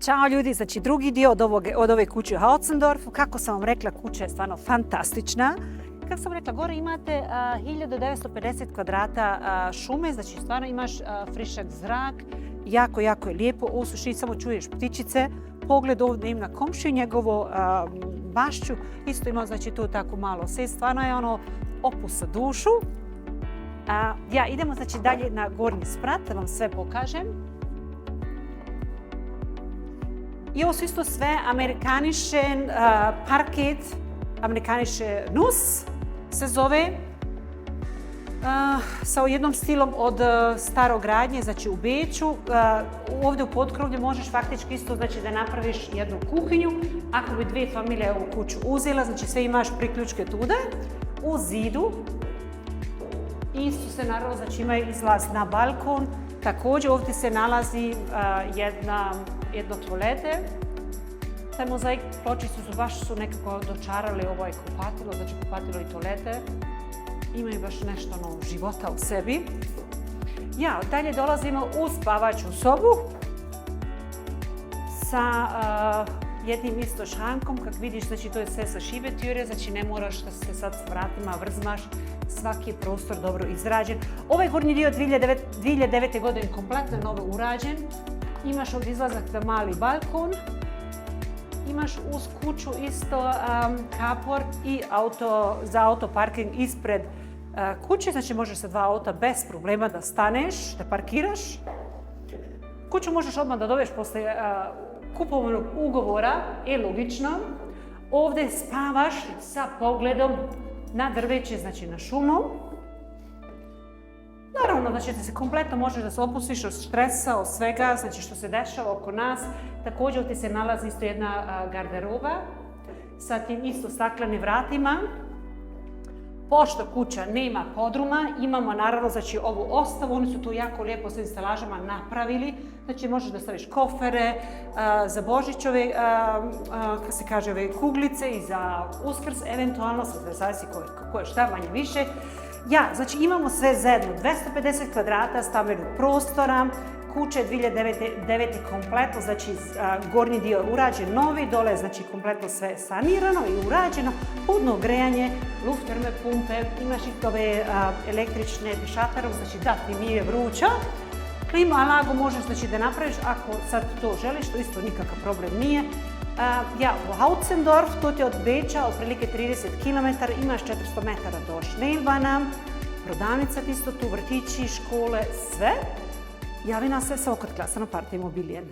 Ćao ljudi, znači drugi dio od ove kuće u Hautsendorfu. Kako sam vam rekla, kuća je stvarno fantastična. Kako sam rekla, gore imate 1950 kvadrata šume, znači stvarno imaš frišak zrak, jako je lijepo. U suštini samo čuješ ptičice, pogled ovdje im na komšiju njegovo bašću, isto ima znači tu tako malo sve, stvarno je ono opus za dušu. Idemo znači dalje na gornji sprat da vam sve pokažem. I ovo su isto sve amerikanišen parket, amerikaniše Nuss se zove, sa jednom stilom od starogradnje, znači u Beču. Ovdje u potkrovlju možeš faktički isto znači da napraviš jednu kuhinju. Ako bi dvije familije ovu kuću uzela, znači sve imaš priključke tuda. U zidu isto se naravno znači ima izlaz na balkon. Također ovdje se nalazi jedno toalete. Taj mozaik pločice baš su nekako dočarali ovaj kupatilo, znači kupatilo i toalete. Imaju baš nešto života u sebi. Dalje dolazimo u spavaču sobu sa jednim isto šankom. Kako vidiš, znači to je sve sa šibetjure, znači ne moraš da se sad s vratima vrzmaš. Svaki je prostor dobro izrađen. Ovaj gornji dio 2009. godine kompletno novo urađen. Imaš ovdje izlazak za mali balkon. Imaš uz kuću isto kapor i za auto parking ispred kuće. Znači možeš sa 2 auta bez problema da staneš, da parkiraš. Kuću možeš odmah da dobiješ posle kupovnog ugovora, je logično. Ovdje spavaš sa pogledom na drveće, znači na šumu. Naravno, znači da se kompletno možeš da se opustiš od stresa, od svega, znači što se dešava oko nas. Također ovdje se nalazi isto jedna garderoba sa tim isto staklenim vratima. Pošto kuća nema podruma, imamo naravno znači ovu ostavu, oni su tu jako lijepo sa instalažama napravili. Znači možeš da staviš kofere za Božićove, kako se kaže, ove kuglice i za Uskrs, eventualno, sad zavisi ko je šta, manje više. Znači imamo sve zajedno 250 kvadrata stambenog prostora, kuća je 2009. kompletno, znači gornji dio je urađen novi, dole je znači kompletno sve sanirano i urađeno, podno grejanje, luftverme pumpe, imaš i ove električne dišatare, znači da ti nije vruća. Klimu alagu možeš znači da napraviš ako sad to želiš, to isto nikakav problem nije. U Hautsendorf, to ti je od Beča, otprilike 30 km, imaš 400 metara do Schnellbana, prodavnica ti isto tu, vrtići, škole, sve. Javi nas se sa kod Klasan Apart Immobilien.